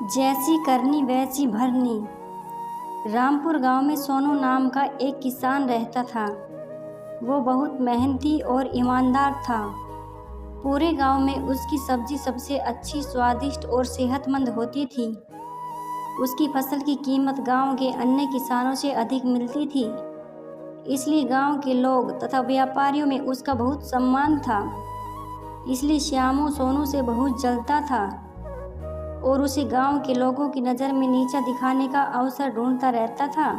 जैसी करनी वैसी भरनी। रामपुर गांव में सोनू नाम का एक किसान रहता था। वो बहुत मेहनती और ईमानदार था। पूरे गांव में उसकी सब्जी सबसे अच्छी, स्वादिष्ट और सेहतमंद होती थी। उसकी फसल की कीमत गांव के अन्य किसानों से अधिक मिलती थी, इसलिए गांव के लोग तथा व्यापारियों में उसका बहुत सम्मान था। इसलिए श्यामू सोनू से बहुत जलता था और उसे गांव के लोगों की नज़र में नीचा दिखाने का अवसर ढूंढता रहता था।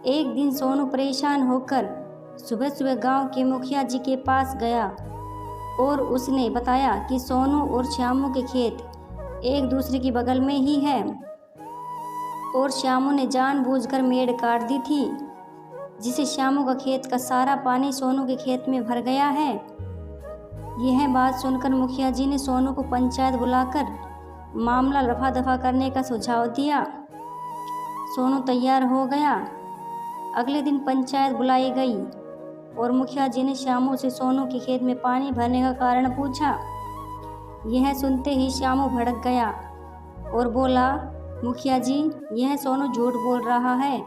एक दिन सोनू परेशान होकर सुबह सुबह गांव के मुखिया जी के पास गया और उसने बताया कि सोनू और श्यामू के खेत एक दूसरे के बगल में ही है और श्यामू ने जानबूझकर मेड़ काट दी थी, जिसे श्यामू का खेत का सारा पानी सोनू के खेत में भर गया है। यह बात सुनकर मुखिया जी ने सोनू को पंचायत बुलाकर मामला रफा दफा करने का सुझाव दिया। सोनू तैयार हो गया। अगले दिन पंचायत बुलाई गई और मुखिया जी ने श्यामू से सोनू के खेत में पानी भरने का कारण पूछा। यह सुनते ही श्यामू भड़क गया और बोला, मुखिया जी, यह सोनू झूठ बोल रहा है,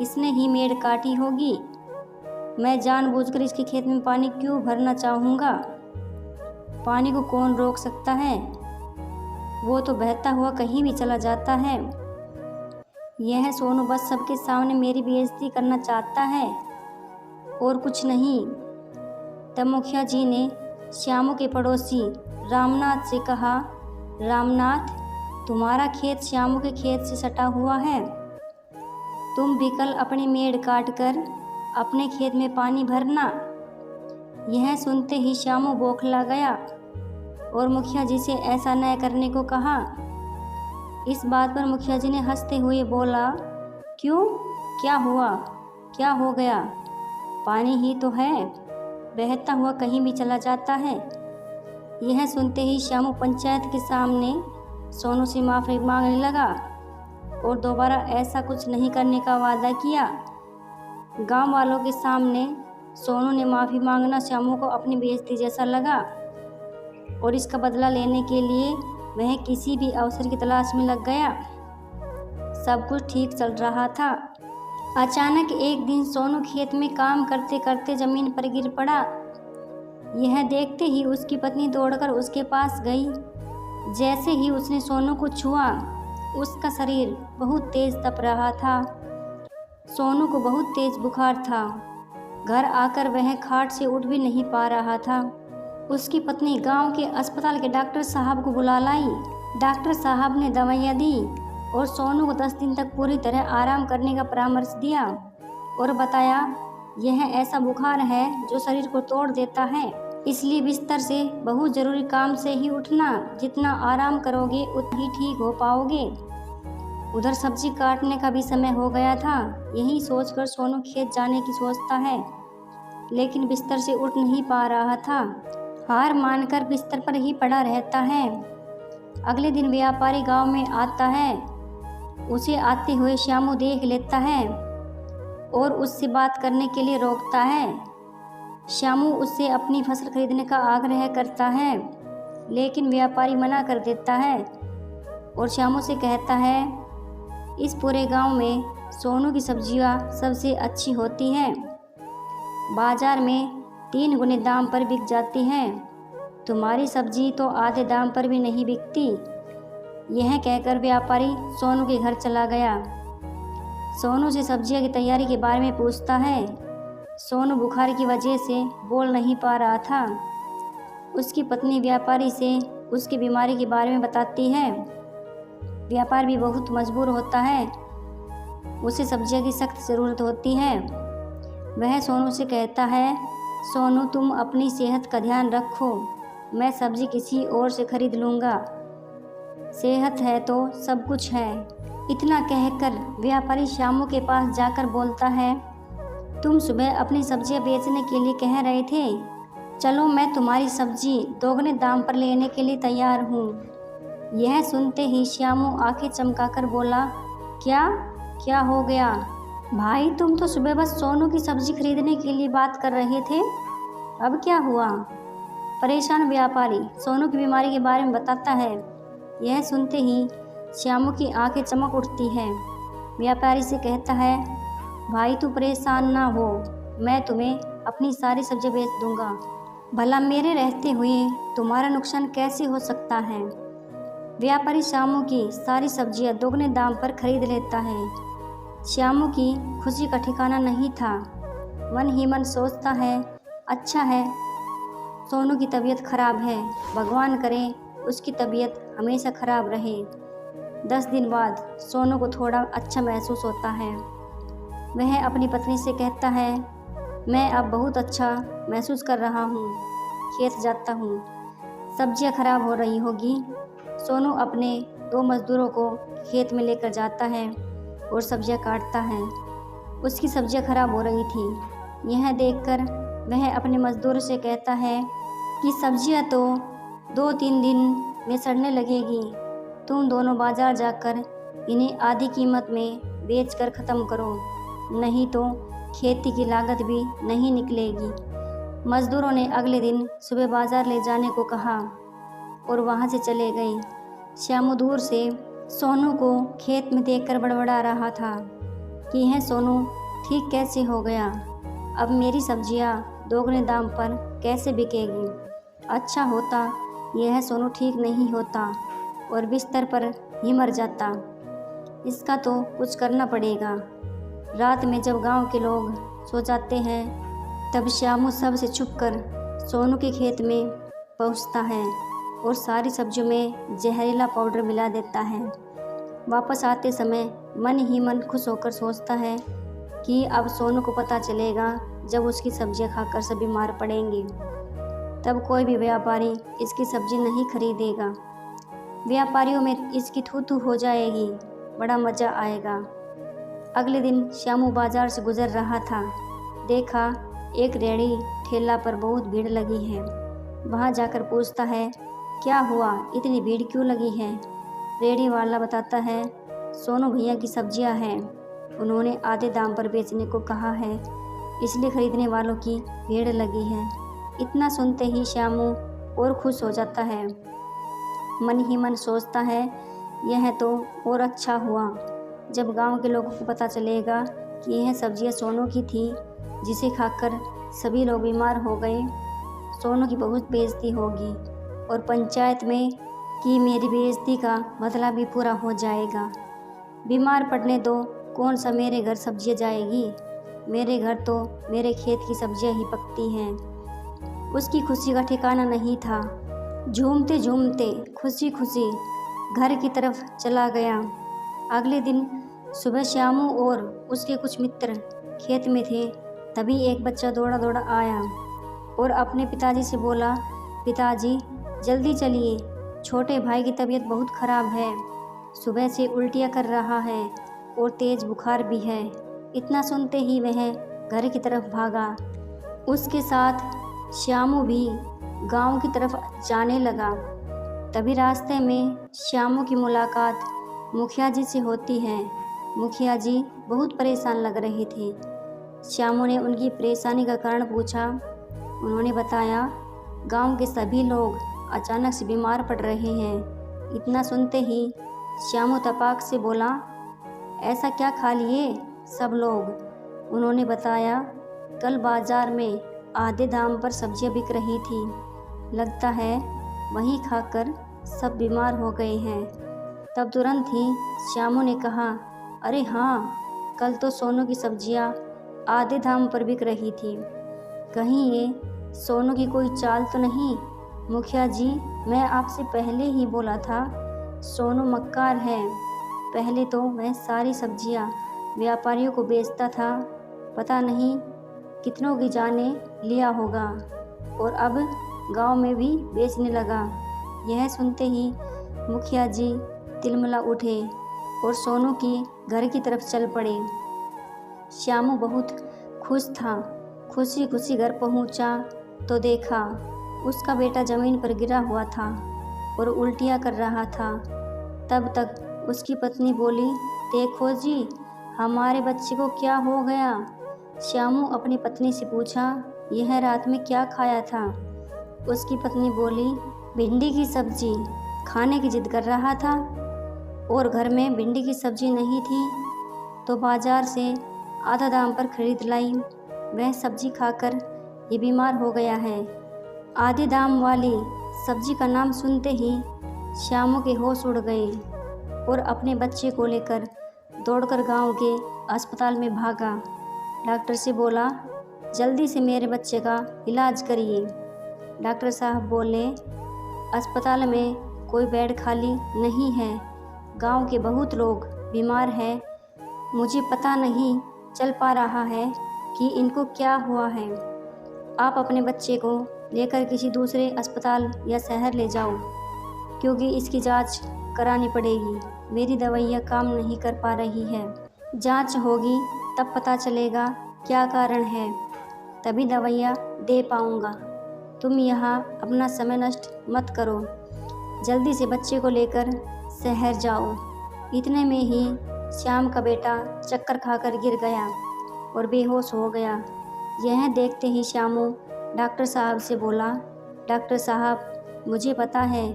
इसने ही मेड़ काटी होगी। मैं जानबूझकर इसके खेत में पानी क्यों भरना चाहूँगा? पानी को कौन रोक सकता है? वो तो बहता हुआ कहीं भी चला जाता है। यह सोनू बस सबके सामने मेरी बेइज्जती करना चाहता है और कुछ नहीं। तब मुखिया जी ने श्यामू के पड़ोसी रामनाथ से कहा, रामनाथ, तुम्हारा खेत श्यामू के खेत से सटा हुआ है। तुम भी कल अपनी मेड़ काट कर अपने खेत में पानी भरना। यह सुनते ही श्यामू बौखला गया और मुखिया जी से ऐसा न करने को कहा। इस बात पर मुखिया जी ने हंसते हुए बोला, क्यों, क्या हुआ, क्या हो गया? पानी ही तो है, बहता हुआ कहीं भी चला जाता है। यह सुनते ही श्यामू पंचायत के सामने सोनू से माफ़ी मांगने लगा और दोबारा ऐसा कुछ नहीं करने का वादा किया। गांव वालों के सामने सोनू ने माफ़ी मांगना श्यामू को अपनी बेइज्जती जैसा लगा और इसका बदला लेने के लिए वह किसी भी अवसर की तलाश में लग गया। सब कुछ ठीक चल रहा था। अचानक एक दिन सोनू खेत में काम करते करते ज़मीन पर गिर पड़ा। यह देखते ही उसकी पत्नी दौड़कर उसके पास गई। जैसे ही उसने सोनू को छुआ, उसका शरीर बहुत तेज तप रहा था। सोनू को बहुत तेज बुखार था। घर आकर वह खाट से उठ भी नहीं पा रहा था। उसकी पत्नी गांव के अस्पताल के डॉक्टर साहब को बुला लाई। डॉक्टर साहब ने दवाइयाँ दी और सोनू को 10 दिन तक पूरी तरह आराम करने का परामर्श दिया और बताया, यह ऐसा बुखार है जो शरीर को तोड़ देता है, इसलिए बिस्तर से बहुत ज़रूरी काम से ही उठना। जितना आराम करोगे उतना ही ठीक हो पाओगे। उधर सब्जी काटने का भी समय हो गया था। यही सोचकर सोनू खेत जाने की सोचता है, लेकिन बिस्तर से उठ नहीं पा रहा था। हार मानकर बिस्तर पर ही पड़ा रहता है। अगले दिन व्यापारी गांव में आता है। उसे आते हुए श्यामू देख लेता है और उससे बात करने के लिए रोकता है। श्यामू उससे अपनी फसल खरीदने का आग्रह करता है, लेकिन व्यापारी मना कर देता है और श्यामू से कहता है, इस पूरे गांव में सोनू की सब्जियां सबसे अच्छी होती हैं। बाजार में 3 गुने दाम पर बिक जाती हैं। तुम्हारी सब्जी तो आधे दाम पर भी नहीं बिकती। यह कहकर व्यापारी सोनू के घर चला गया। सोनू से सब्जियों की तैयारी के बारे में पूछता है। सोनू बुखार की वजह से बोल नहीं पा रहा था। उसकी पत्नी व्यापारी से उसकी बीमारी के बारे में बताती है। व्यापारी भी बहुत मजबूर होता है। उसे सब्जियों की सख्त ज़रूरत होती है। वह सोनू से कहता है, सोनू, तुम अपनी सेहत का ध्यान रखो, मैं सब्जी किसी और से खरीद लूँगा। सेहत है तो सब कुछ है। इतना कहकर व्यापारी श्यामू के पास जाकर बोलता है, तुम सुबह अपनी सब्जियां बेचने के लिए कह रहे थे, चलो मैं तुम्हारी सब्जी दोगुने दाम पर लेने के लिए तैयार हूँ। यह सुनते ही श्यामू आंखें चमकाकर बोला, क्या हो गया भाई? तुम तो सुबह बस सोनू की सब्जी खरीदने के लिए बात कर रहे थे, अब क्या हुआ? परेशान व्यापारी सोनू की बीमारी के बारे में बताता है। यह सुनते ही श्यामू की आंखें चमक उठती है। व्यापारी से कहता है, भाई तू परेशान ना हो, मैं तुम्हें अपनी सारी सब्जियां बेच दूंगा। भला मेरे रहते हुए तुम्हारा नुकसान कैसे हो सकता है। व्यापारी श्यामू की सारी सब्जियां दोगुने दाम पर खरीद लेता है। श्यामू की खुशी का ठिकाना नहीं था। मन ही मन सोचता है, अच्छा है सोनू की तबीयत खराब है, भगवान करे उसकी तबीयत हमेशा खराब रहे। 10 दिन बाद सोनू को थोड़ा अच्छा महसूस होता है। वह अपनी पत्नी से कहता है, मैं अब बहुत अच्छा महसूस कर रहा हूँ, खेत जाता हूँ। सब्जियाँ खराब हो रही होगी। सोनू अपने 2 मजदूरों को खेत में लेकर जाता है और सब्जियाँ काटता है। उसकी सब्जियाँ खराब हो रही थी। यह देखकर वह अपने मजदूर से कहता है कि सब्जियाँ तो 2-3 दिन में सड़ने लगेगी। तुम दोनों बाजार जाकर इन्हें आधी कीमत में बेचकर ख़त्म करो, नहीं तो खेती की लागत भी नहीं निकलेगी। मजदूरों ने अगले दिन सुबह बाजार ले जाने को कहा और वहाँ से चले गए। श्यामू दूर से सोनू को खेत में देखकर बड़बड़ा रहा था कि यह सोनू ठीक कैसे हो गया। अब मेरी सब्जियाँ दोगुने दाम पर कैसे बिकेगी। अच्छा होता यह सोनू ठीक नहीं होता और बिस्तर पर ही मर जाता। इसका तो कुछ करना पड़ेगा। रात में जब गांव के लोग सो जाते हैं तब श्यामू सब से छुपकर सोनू के खेत में पहुंचता है और सारी सब्जियों में जहरीला पाउडर मिला देता है। वापस आते समय मन ही मन खुश होकर सोचता है कि अब सोनू को पता चलेगा जब उसकी सब्जियां खाकर सब बीमार पड़ेंगे, तब कोई भी व्यापारी इसकी सब्जी नहीं खरीदेगा। व्यापारियों में इसकी थू-थू हो जाएगी, बड़ा मज़ा आएगा। अगले दिन श्यामू बाजार से गुजर रहा था। देखा एक रेहड़ी ठेला पर बहुत भीड़ लगी है। वहाँ जाकर पूछता है, क्या हुआ, इतनी भीड़ क्यों लगी है। रेहड़ी वाला बताता है, सोनू भैया की सब्जियां हैं, उन्होंने आधे दाम पर बेचने को कहा है, इसलिए खरीदने वालों की भीड़ लगी है। इतना सुनते ही श्यामू और खुश हो जाता है। मन ही मन सोचता है, यह तो और अच्छा हुआ जब गांव के लोगों को पता चलेगा कि यह सब्जियां सोनू की थी, जिसे खाकर सभी लोग बीमार हो गए। सोनू की बहुत बेइज्जती होगी और पंचायत में कि मेरी बेइज्जती का मतलब भी पूरा हो जाएगा। बीमार पड़ने दो, कौन सा मेरे घर सब्जियां जाएगी, मेरे घर तो मेरे खेत की सब्जियां ही पकती हैं। उसकी खुशी का ठिकाना नहीं था। झूमते झूमते खुशी खुशी घर की तरफ चला गया। अगले दिन सुबह श्यामू और उसके कुछ मित्र खेत में थे। तभी एक बच्चा दौड़ा दौड़ा आया और अपने पिताजी से बोला, पिताजी जल्दी चलिए, छोटे भाई की तबीयत बहुत ख़राब है, सुबह से उल्टियाँ कर रहा है और तेज़ बुखार भी है। इतना सुनते ही वह घर की तरफ भागा। उसके साथ श्यामू भी गांव की तरफ जाने लगा। तभी रास्ते में श्यामू की मुलाकात मुखिया जी से होती है। मुखिया जी बहुत परेशान लग रहे थे। श्यामू ने उनकी परेशानी का कारण पूछा। उन्होंने बताया, गांव के सभी लोग अचानक से बीमार पड़ रहे हैं। इतना सुनते ही श्यामू तपाक से बोला, ऐसा क्या खा लिए सब लोग। उन्होंने बताया, कल बाजार में आधे दाम पर सब्जियां बिक रही थी, लगता है वही खाकर सब बीमार हो गए हैं। तब तुरंत ही श्यामू ने कहा, अरे हाँ, कल तो सोनू की सब्जियां आधे दाम पर बिक रही थी, कहीं ये सोनू की कोई चाल तो नहीं। मुखिया जी, मैं आपसे पहले ही बोला था, सोनू मक्कार है। पहले तो वह सारी सब्जियां व्यापारियों को बेचता था, पता नहीं कितनों की जाने लिया होगा, और अब गांव में भी बेचने लगा। यह सुनते ही मुखिया जी तिलमिला उठे और सोनू की घर की तरफ चल पड़े। श्यामू बहुत खुश था। खुशी खुशी घर पहुंचा तो देखा उसका बेटा ज़मीन पर गिरा हुआ था और उल्टियाँ कर रहा था। तब तक उसकी पत्नी बोली, देखो जी, हमारे बच्चे को क्या हो गया। श्यामू अपनी पत्नी से पूछा, यह रात में क्या खाया था। उसकी पत्नी बोली, भिंडी की सब्जी। खाने की जिद कर रहा था और घर में भिंडी की सब्जी नहीं थी तो बाजार से आधा दाम पर खरीद लाई। वह सब्जी खाकर ये बीमार हो गया है। आधे दाम वाली सब्जी का नाम सुनते ही श्यामू के होश उड़ गए और अपने बच्चे को लेकर दौड़कर गांव के अस्पताल में भागा। डॉक्टर से बोला, जल्दी से मेरे बच्चे का इलाज करिए। डॉक्टर साहब बोले, अस्पताल में कोई बेड खाली नहीं है, गांव के बहुत लोग बीमार हैं, मुझे पता नहीं चल पा रहा है कि इनको क्या हुआ है। आप अपने बच्चे को लेकर किसी दूसरे अस्पताल या शहर ले जाओ, क्योंकि इसकी जांच करानी पड़ेगी। मेरी दवाइयाँ काम नहीं कर पा रही है। जांच होगी तब पता चलेगा क्या कारण है, तभी दवाइयाँ दे पाऊँगा। तुम यहाँ अपना समय नष्ट मत करो, जल्दी से बच्चे को लेकर शहर जाओ। इतने में ही श्याम का बेटा चक्कर खाकर गिर गया और बेहोश हो गया। यह देखते ही श्यामू डॉक्टर साहब से बोला, डॉक्टर साहब, मुझे पता है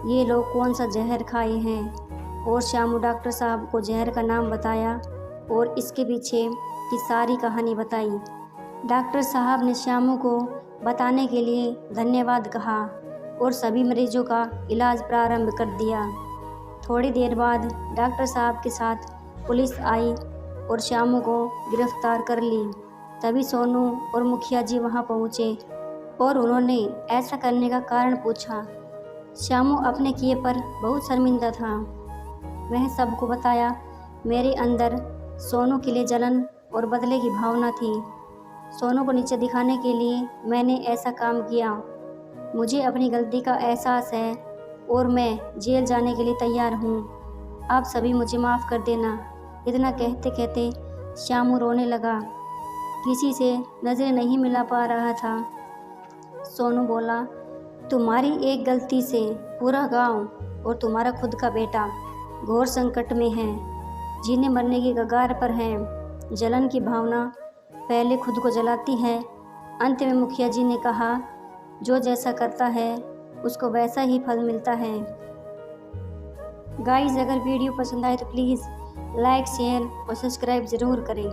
ये लोग कौन सा जहर खाए हैं। और श्यामू डॉक्टर साहब को जहर का नाम बताया और इसके पीछे की सारी कहानी बताई। डॉक्टर साहब ने श्यामू को बताने के लिए धन्यवाद कहा और सभी मरीजों का इलाज प्रारंभ कर दिया। थोड़ी देर बाद डॉक्टर साहब के साथ पुलिस आई और श्यामू को गिरफ्तार कर ली। तभी सोनू और मुखिया जी वहां पहुंचे और उन्होंने ऐसा करने का कारण पूछा। श्यामू अपने किए पर बहुत शर्मिंदा था। वह सबको बताया, मेरे अंदर सोनू के लिए जलन और बदले की भावना थी। सोनू को नीचे दिखाने के लिए मैंने ऐसा काम किया। मुझे अपनी गलती का एहसास है और मैं जेल जाने के लिए तैयार हूँ। आप सभी मुझे माफ़ कर देना। इतना कहते कहते श्यामू रोने लगा। किसी से नज़रें नहीं मिला पा रहा था। सोनू बोला, तुम्हारी एक गलती से पूरा गांव और तुम्हारा खुद का बेटा घोर संकट में है, जीने मरने की कगार पर हैं। जलन की भावना पहले खुद को जलाती है। अंत में मुखिया जी ने कहा, जो जैसा करता है उसको वैसा ही फल मिलता है। गाइस, अगर वीडियो पसंद आए तो प्लीज़ लाइक, शेयर और सब्सक्राइब ज़रूर करें।